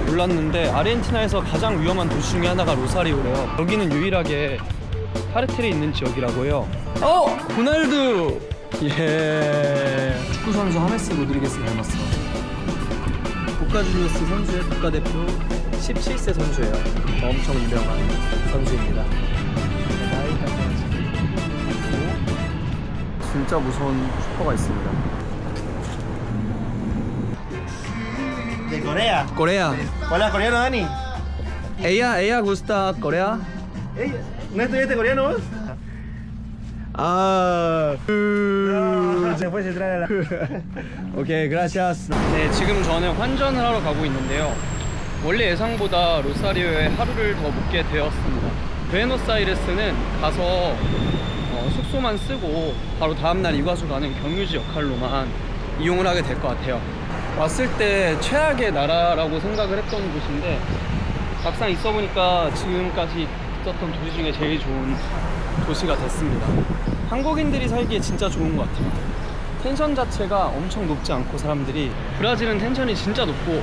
몰랐는데 아르헨티나에서 가장 위험한 도시 중에 하나가 로사리오래요. 여기는 유일하게 카르텔이 있는 지역이라고요. 호날두! 예. 축구 선수 하메스 로드리게스 닮았어. 보카 주니어스 선수의 국가대표 17세 선수예요. 엄청 유명한 선수입니다. 진짜 무서운 슈퍼가 있습니다. De Corea. 코레아. Hola, coreano, Dani. Ella gusta Corea? Ey, ¿no estudiaste coreano vos? 아. Después se trae la... 오케이, gracias. 네, 지금 저는 환전을 하러 가고 있는데요. 원래 예상보다 로사리오에 하루를 더 묵게 되었습니다. 부에노스아이레스는 가서 숙소만 쓰고 바로 다음날 이과수 가는 경유지 역할로만 이용을 하게 될 것 같아요. 왔을 때 최악의 나라라고 생각을 했던 곳인데 막상 있어 보니까 지금까지 있었던 도시 중에 제일 좋은 도시가 됐습니다. 한국인들이 살기에 진짜 좋은 것 같아요. 텐션 자체가 엄청 높지 않고 사람들이, 브라질은 텐션이 진짜 높고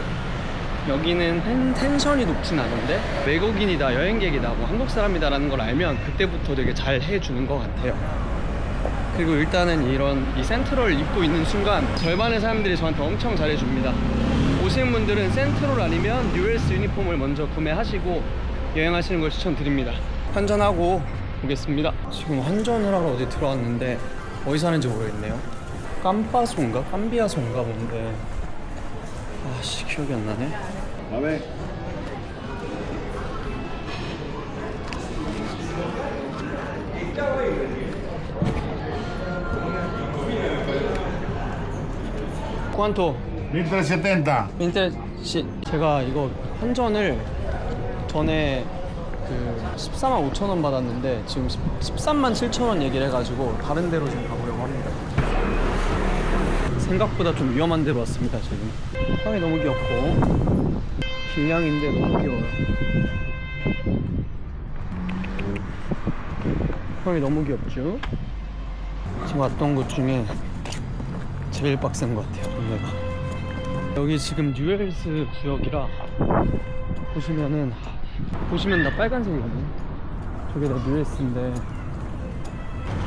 여기는 텐션이 높진 않은데 외국인이다, 여행객이다, 뭐 한국 사람이다 라는 걸 알면 그때부터 되게 잘 해주는 것 같아요. 그리고 일단은 이 센트럴 입고 있는 순간 절반의 사람들이 저한테 엄청 잘해줍니다. 오시는 분들은 센트럴 아니면 뉴엘스 유니폼을 먼저 구매하시고 여행하시는 걸 추천드립니다. 환전하고 오겠습니다. 지금 환전을 하러 어디 들어왔는데 어디 사는지 모르겠네요. 깜바소인가? 깜비아소인가 뭔데. 아씨, 기억이 안 나네. A ¿Cuánto? 1370. 제가 이거 환전을 전에 그 14만 5천 원 받았는데 지금 13만 7천 원 얘기를 해가지고 다른 데로 좀 가보려고 합니다. 생각보다 좀 위험한 데로 왔습니다. 지금 형이 너무 귀엽고 길냥인데 너무 귀여워요. 형이 너무 귀엽죠? 지금 왔던 곳 중에 제일 빡센 것 같아요, 동네가. 여기 지금 뉴엘스 구역이라 보시면 다 빨간색이거든요. 저게 다 뉴엘스인데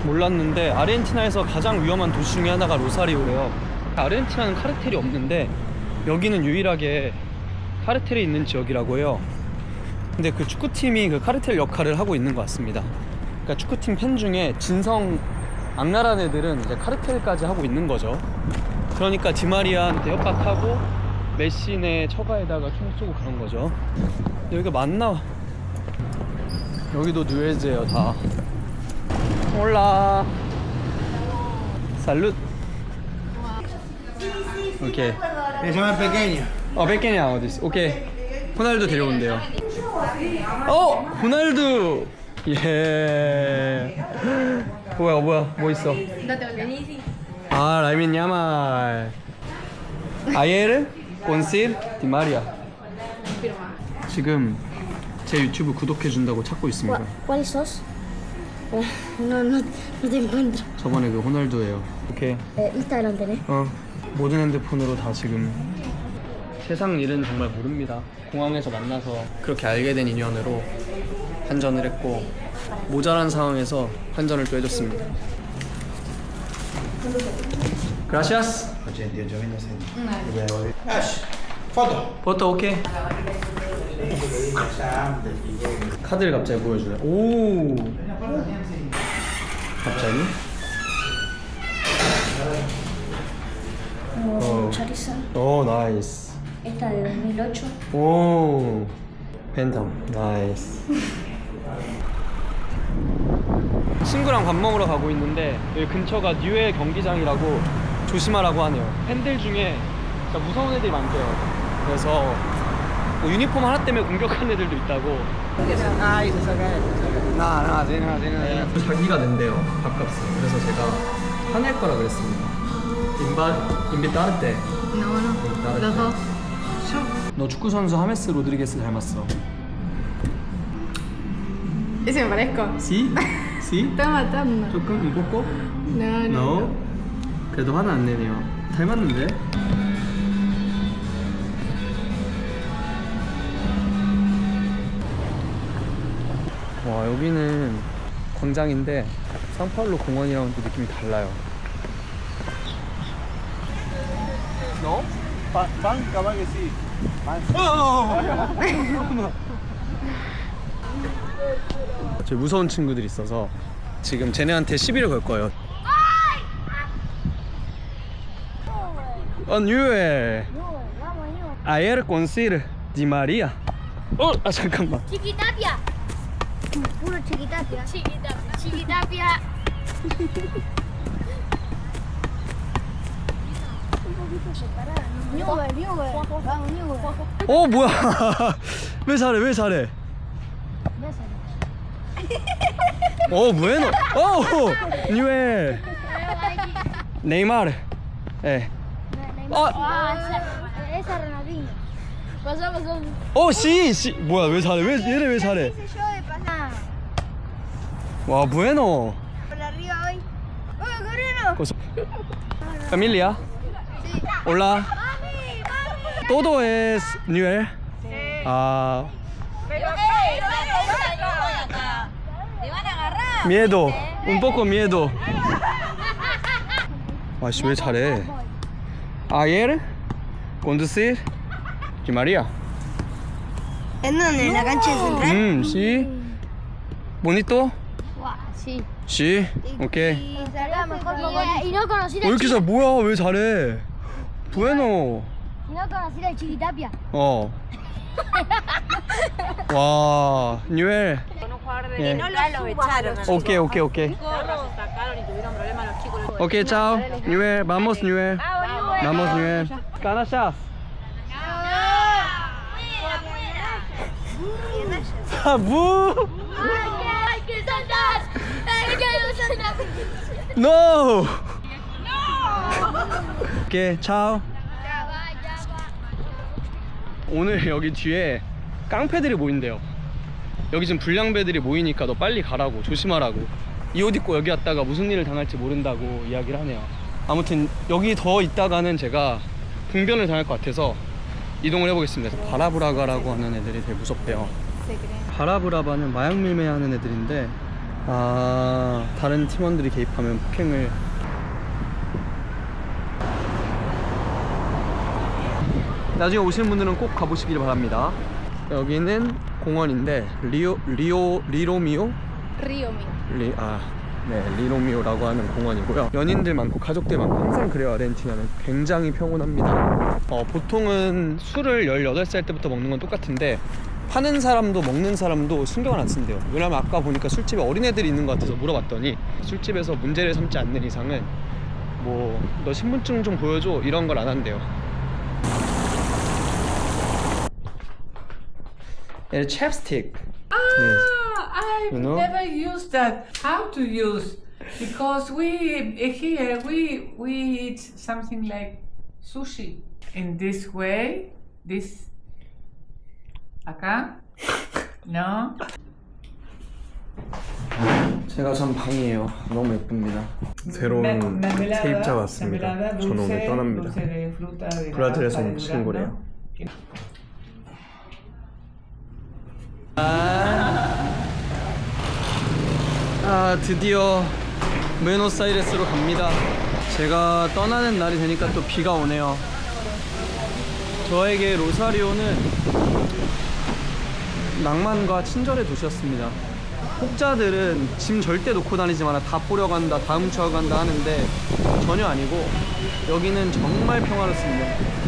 몰랐는데 아르헨티나에서 가장 위험한 도시 중에 하나가 로사리오래요. 아르헨티나는 카르텔이 없는데 여기는 유일하게 카르텔이 있는 지역이라고 해요. 근데 그 축구팀이 그 카르텔 역할을 하고 있는 것 같습니다. 그러니까 축구팀 팬 중에 진성 악랄한 애들은 이제 카르텔까지 하고 있는 거죠. 그러니까 디마리아한테 협박하고 메시네 처가에다가 총 쏘고 그런 거죠. 여기가 맞나? 여기도 뉴엘즈예요 다. 홀라 살룻. 오케이. Se llama pequeño. pequeña 어디 있어? 오케이. 호날두 데려온대요. 호날두. 예. 뭐야 뭐 있어? 라민 야말. 아예르 콘실 디마리아. 지금 제 유튜브 구독해준다고 찾고 있습니다. ¿Cuál sos? No te encuentro. 저번에 그 호날두예요. 오케이. Instagram tenés. 모든 핸드폰으로 다 지금. 세상 일은 정말 모릅니다. 공항에서 만나서 그렇게 알게 된 인연으로 환전을 했고 모자란 상황에서 환전을 또 해줬습니다. Gracias. 88.900. Ash, foto. 포토 오케이. 카드를 갑자기 보여줘요. 오. 갑자기? Charizard. 오, 나이스. Esta de 2008. 오. 팬텀. 나이스. 친구랑 밥 먹으러 가고 있는데 여기 근처가 뉴에 경기장이라고 조심하라고 하네요. 팬들 중에 진짜 무서운 애들이 많대요. 그래서 뭐 유니폼 하나 때문에 공격하는 애들도 있다고. 자기가 낸대요, 밥값을. 그래서 제가 화낼 거라 그랬습니다. 인비타르테. No, los dos. Yo. 너 축구 선수 하메스 로드리게스 닮았어. Ese me parezco. Sí? Sí? Está matando. 조금 un poco? No. No. 그래도 화는 안 내네요. 닮았는데? 여기는 광장인데 상파울루 공원이랑은 또 느낌이 달라요. No? Banca, va que sí. 저 무서운 친구들이 있어서 지금 쟤네한테 시비를 걸 거예요. 뉴에 ayer con Sir Di Maria. 잠깐만. Chiquitapia. Puro chiquitapia. Chiquitapia. Chiquitapia. Un poquito separada, ¿no? Newell. Vamos, Newell. 뭐야? 왜 잘해? bueno. 뉴에. 네이마르. 예. Esa Ronaldinho. Pasó. sí. 뭐야? 왜 잘해? 얘네 왜 잘해? Ese yo de pasada. 와, bueno. Por arriba hoy. ¡Oh, Corino! Familia. Sí. Hola. ¡Mami! ¡Mami! Todo es Newell. Ah, Pero, ¡te van a agarrar! miedo. Un poco miedo. 아씨 왜 잘해? Ayer conducir Di María. ¿En dónde? ¿En la cancha central? Sí. Bonito. Sí. Sí. 오케이. Y no conocí 왜 이렇게 잘? 뭐야? 왜 잘해? Bueno. Y no conocí la Chiquitapia. 와, Newell. Y no lo echaron. 오케이. Los sacaron y tuvieron problemas los chicos. 오케이, chao. Newell, vamos Newell. Vamos Newell. Canachas. 무. ¡Hay que saltar! ¡Hay que saltar! No. 오케이, chao. 오늘 여기 뒤에 깡패들이 모인대요. 여기 지금 불량배들이 모이니까 너 빨리 가라고, 조심하라고. 이 옷 입고 여기 왔다가 무슨 일을 당할지 모른다고 이야기를 하네요. 아무튼 여기 더 있다가는 제가 봉변을 당할 것 같아서 이동을 해보겠습니다. 바라브라가라고 하는 애들이 되게 무섭대요. 바라브라바는 마약 밀매하는 애들인데 다른 팀원들이 개입하면 폭행을. 나중에 오시는 분들은 꼭 가보시길 바랍니다. 여기는 공원인데 리로미오? 리로미오라고 하는 공원이고요. 연인들 많고 가족들 많고 항상 그래요. 아르헨티나는 굉장히 평온합니다. 보통은 술을 18살 때부터 먹는 건 똑같은데 파는 사람도 먹는 사람도 신경을 안 쓴대요. 왜냐면 아까 보니까 술집에 어린애들이 있는 것 같아서 물어봤더니 술집에서 문제를 삼지 않는 이상은 뭐 너 신분증 좀 보여줘 이런 걸 안 한대요. chapstick. I've You know? never used that. How to use? Because here we eat something like sushi in this way. This acá. No. 제가 전 방이에요. 너무 예쁩니다. 새로운 세입자 왔습니다. 저는 오늘 떠납니다. 브라질에서 온 친구래요. 드디어 부에노스아이레스로 갑니다. 제가 떠나는 날이 되니까 또 비가 오네요. 저에게 로사리오는 낭만과 친절의 도시였습니다. 혹자들은 짐 절대 놓고 다니지 마라, 다 뿌려간다, 다 훔쳐간다 하는데 전혀 아니고 여기는 정말 평화롭습니다.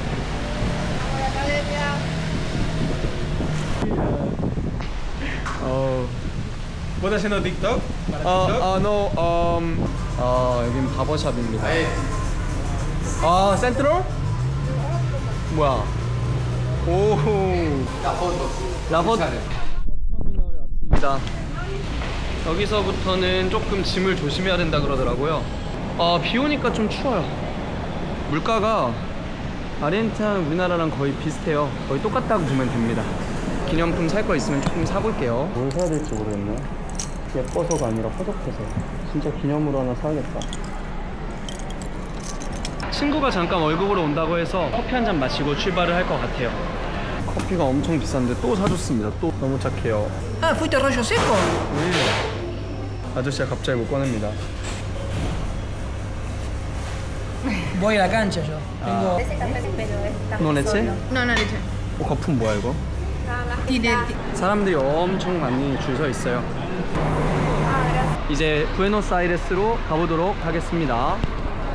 ¿Vos estás haciendo TikTok? 여긴 바버샵입니다. 센트럴? 뭐야? 오. 라포트 터미널에 왔습니다. 여기서부터는 조금 짐을 조심해야 된다 그러더라고요. 비 오니까 좀 추워요. 물가가 아르헨티나는 우리나라랑 거의 비슷해요. 거의 똑같다고 보면 됩니다. 기념품 살 거 있으면 조금 사볼게요. 뭘 사야 될지 모르겠네. 예뻐서가 아니라 허접해서. 진짜 기념으로 하나 사야겠다. 친구가 잠깐 월급으로 온다고 해서 커피 한 잔 마시고 출발을 할 것 같아요. 커피가 엄청 비싼데 또 사줬습니다. 또 너무 착해요. Ah, fuiste a Rollo Seco. 아저씨가 갑자기 못 꺼냅니다. Voy a la cancha yo. Tengo. 너 레체? No, no leche. 거품 뭐야 이거? 사람들이 엄청 많이 줄 서 있어요. 이제 부에노스아이레스로 가보도록 하겠습니다.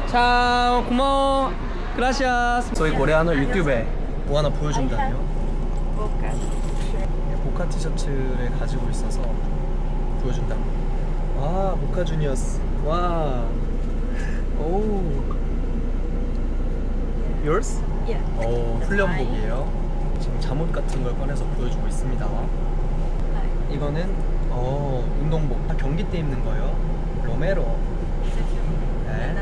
자, 고마워. 그라시아스. 저희 코레아노 유튜브에 뭐 하나 보여준다며? 보카 티셔츠를 가지고 있어서 보여준다. 와, 보카 주니어스. 와. 오. Yours? 오, 훈련복이에요. 지금 잠옷 같은 걸 꺼내서 보여주고 있습니다. 이거는 운동복. 경기 때 입는 거예요. 로메로. 네.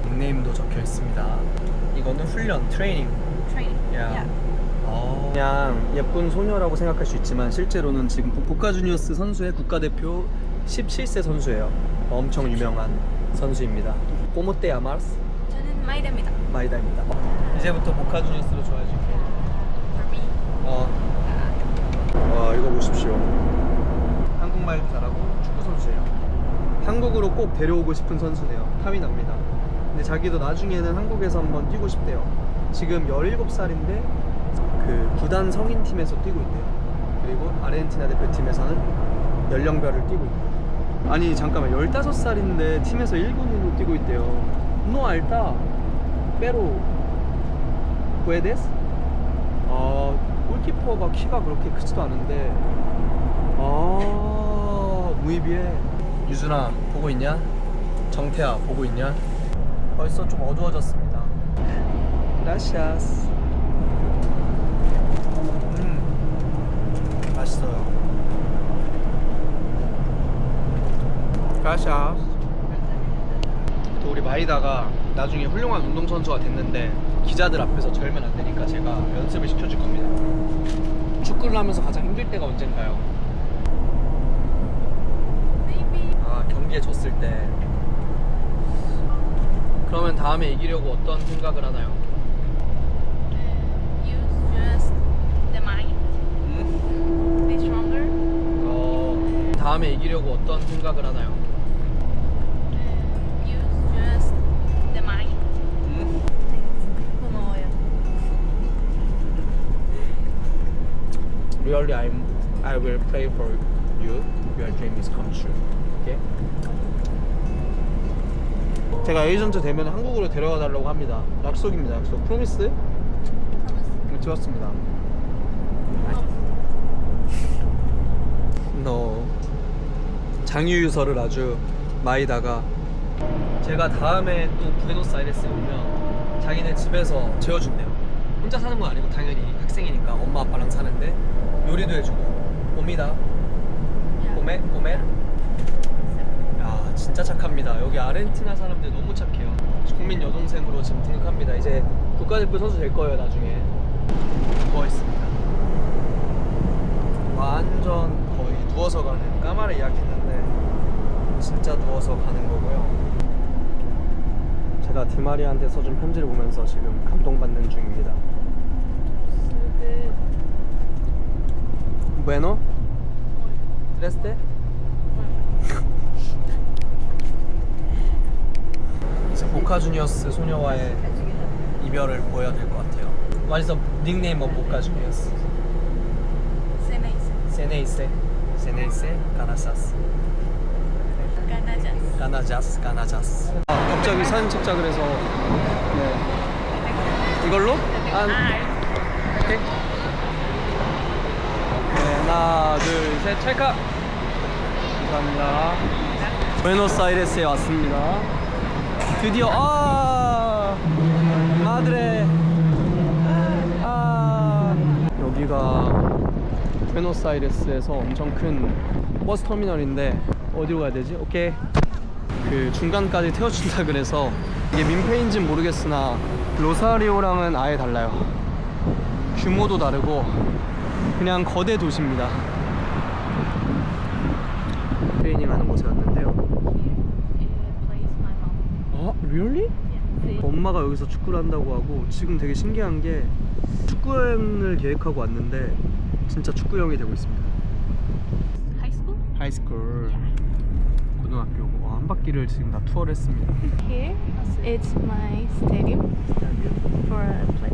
닉네임도 적혀 있습니다. 이거는 훈련, 트레이닝. Yeah. 그냥 예쁜 소녀라고 생각할 수 있지만 실제로는 지금 보카 주니어스 선수의 국가대표 17세 선수예요. 엄청 유명한 선수입니다. 꼬모떼 아마르스? 저는 마이다입니다. 마이다입니다. 이제부터 보카 주니어스로 좋아해줄게. 와, 이거 보십시오. 한국말도 잘하고 축구 선수예요. 한국으로 꼭 데려오고 싶은 선수네요. 탐이 납니다. 근데 자기도 나중에는 한국에서 한번 뛰고 싶대요. 지금 17살인데 그 구단 성인팀에서 뛰고 있대요. 그리고 아르헨티나 대표팀에서는 연령별을 뛰고 있대요. 아니 잠깐만, 15살인데 팀에서 1군으로 뛰고 있대요. No alta, pero puedes? 골키퍼가 키가 그렇게 크지도 않은데 muy bien. 유준아 보고 있냐? 정태야 보고 있냐? 벌써 좀 어두워졌습니다. Gracias. 맛있어요. Gracias. 또 우리 마이다가 나중에 훌륭한 운동선수가 됐는데 기자들 앞에서 절면 안 되니까 제가 연습을 시켜줄 겁니다. 축구를 하면서 가장 힘들 때가 언젠가요? 경기에 졌을 때. 그러면 다음에 이기려고 어떤 생각을 하나요? Use just the mind. Be stronger. 다음에 이기려고 어떤 생각을 하나요? Use just the mind. Como Really, I will pray for you. Your dream is come true. Okay? 제가 에이전트 되면 한국으로 데려가 달라고 합니다. 약속입니다. 약속. 프로미스? 찍었습니다. No. 장유유서를 아주 마이다가 제가 다음에 또 부에노스아이레스에 오면 자기네 집에서 재워준대요. 혼자 사는 건 아니고 당연히 학생이니까 엄마 아빠랑 사는데 요리도 해주고. 옵니다. 꼬메? 야, 진짜 착합니다. 여기 아르헨티나 사람들 너무 착해요. 국민 여동생으로 지금 등극합니다. 이제 국가대표 선수 될 거예요 나중에. 누워있습니다. 완전 거의 누워서 가는, 까마를 예약했는데 진짜 누워서 가는 거고요. 제가 디마리아한테 써준 편지를 보면서 지금 감동받는 중입니다. Bueno? Triste? 이제 보카 주니어스 소녀와의 이별을 보여야 될 것 같아요. What is the nickname of Boca Juniors? Ceneice. Ceneice, Canasas. Canallas. 갑자기 사진 찍자 그래서 네. 이걸로? 오케이. 네, 하나, 둘, 셋, 찰칵. 감사합니다. 부에노스아이레스에 왔습니다. 드디어 마드레. 여기가 부에노스아이레스에서 엄청 큰 버스 터미널인데 어디로 가야 되지? 오케이. 그 중간까지 태워준다 그래서 이게 민폐인지는 모르겠으나 로사리오랑은 아예 달라요. 규모도 다르고 그냥 거대 도시입니다. 트레이닝 하는 곳에 왔는데요. really? 엄마가 여기서 축구를 한다고 하고 지금 되게 신기한 게 축구 여행을 계획하고 왔는데 진짜 축구 여행이 되고 있습니다. High school? 하이스쿨 고등학교고 한 바퀴를 지금 다 투어를 했습니다. Here, it's my stadium for a play.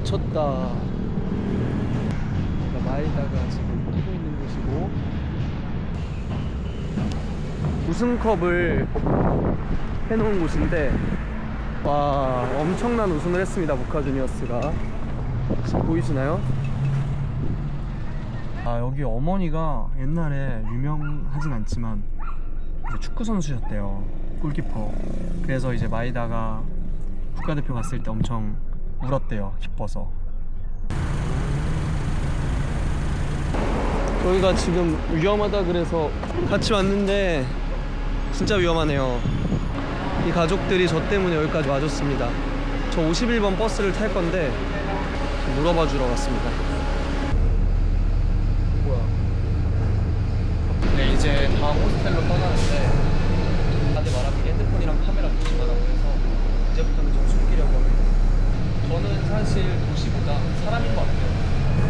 미쳤다. 마이다가 지금 뛰고 있는 곳이고 우승컵을 해놓은 곳인데 와 엄청난 우승을 했습니다. 보카 주니어스가. 지금 보이시나요? 아 여기 어머니가 옛날에 유명하진 않지만 축구 선수셨대요. 골키퍼. 그래서 이제 마이다가 국가대표 갔을 때 엄청 울었대요. 기뻐서. 저희가 지금 위험하다 그래서 같이 왔는데 진짜 위험하네요. 이 가족들이 저 때문에 여기까지 와줬습니다. 저 51번 버스를 탈 건데 물어봐 주러 왔습니다. 뭐야? 네 이제 다음 호스텔로 떠나는데 다들 말하기에 핸드폰이랑 카메라 조심하라고 해서 이제부터는 좀 숨기려고 합니다. 저는 사실 도시보다 사람인 것 같아요.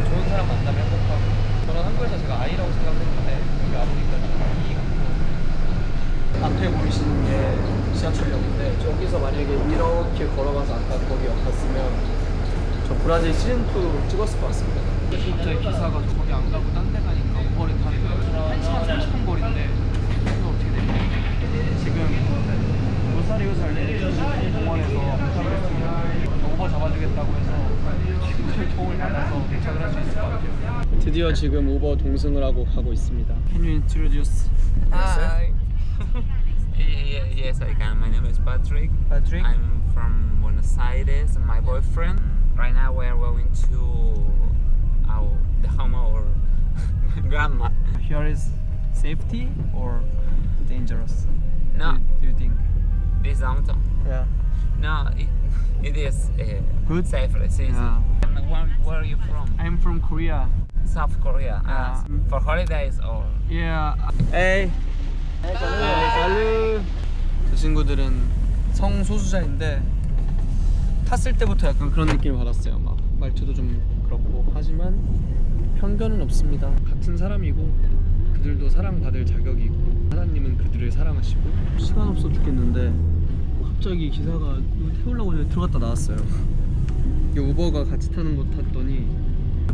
좋은 사람 만나면 행복하고 저는 한국에서 제가 아이라고 생각했는데 여기 아버지가 좀 이익 앞에 보이시는 게 지하철역인데 저기서 만약에 이렇게 걸어가서 아까 거기 갔으면 저 브라질 시즌2 찍었을 것 같습니다. 갑자기 기사가 거기 안 가고 딴 데 가니까 우버를 타는 1시간 30분 거리인데 이거 어떻게 됩니까? 지금 로사리오 살리는 공원에서 도착을 했습니다. 우버 잡아주겠다고 해서 지금 도움을 받아서 도착을 할 수 있을 것 같아요. 드디어 지금 우버 동승을 하고 가고 있습니다. Can you introduce Hi. Yes, I can. My name is Patrick. Patrick? I'm from Buenos Aires. And my boyfriend. Right now, we are going to the home of our grandma. Here is safety or dangerous? No, Do you think? this downtown. Yeah. No, it is Good? safe. It's easy. Yeah. And where are you from? I'm from Korea. South Korea. Yeah. For holidays or? Yeah. Hey. 살루. 저 친구들은 성소수자인데 탔을 때부터 약간 그런 느낌을 받았어요. 막 말투도 좀 그렇고 하지만 편견은 없습니다. 같은 사람이고 그들도 사랑받을 자격이 있고 하나님은 그들을 사랑하시고 시간 없어 죽겠는데 갑자기 기사가 이거 태우려고 들어갔다 나왔어요. 이게 우버가 같이 타는 거 탔더니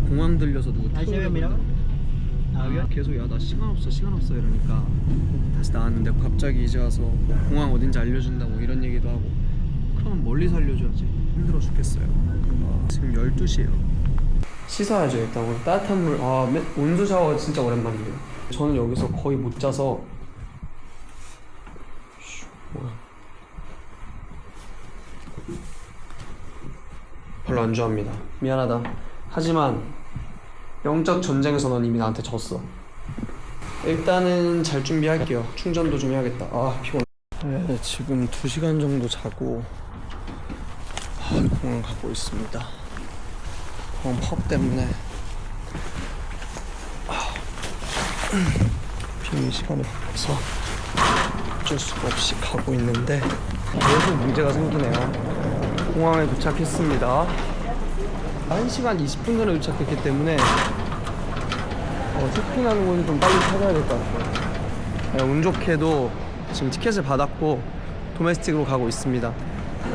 공항 들려서 누구 태우려고 계속 야 나 시간 없어 이러니까 다시 나왔는데 갑자기 이제 와서 공항 어딘지 알려준다고 이런 얘기도 하고 그러면 멀리서 알려줘야지. 힘들어 죽겠어요. 지금 12시에요 씻어야죠. 일단 오늘 따뜻한 물 온수 샤워 진짜 오랜만이에요. 저는 여기서 거의 못 자서 별로 안 좋아합니다. 미안하다. 하지만 영적 전쟁에서 넌 이미 나한테 졌어. 일단은 잘 준비할게요. 충전도 좀 해야겠다. 피곤해. 네, 지금 2시간 정도 자고 공항 가고 있습니다. 공항 펍 때문에 비행기 시간을 바꿔서 어쩔 수가 없이 가고 있는데 계속 문제가 생기네요. 공항에 도착했습니다. 1시간 20분 전에 도착했기 때문에 쇼핑하는 곳을 좀 빨리 찾아야 될 것 같아요. 운 좋게도 지금 티켓을 받았고 도메스틱으로 가고 있습니다.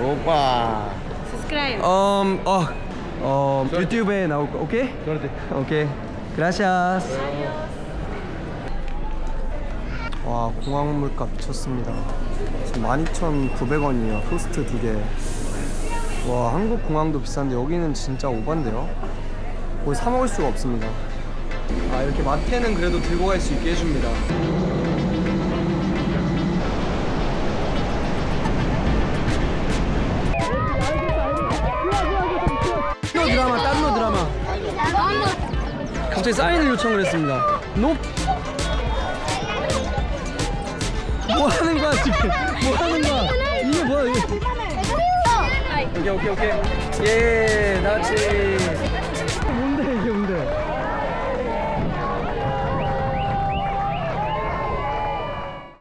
오빠. Subscribe. 유튜브에 나올 거, 오케이? 오케이. 그라시아스. 와, 공항 물가 미쳤습니다. 지금 12,900원이에요. 토스트 2개. 와, 한국 공항도 비싼데 여기는 진짜 오반데요? 거의 사 먹을 수가 없습니다. 이렇게 마트에는 그래도 들고 갈 수 있게 해줍니다. 다른 드라마. 갑자기 사인을 요청을 했습니다. 뭐 하는 거야 지금? 뭐 하는 거야? 이게 뭐야 이게? 오케이 오케이 오케이. 예, 나치. 뭔데 이게 뭔데?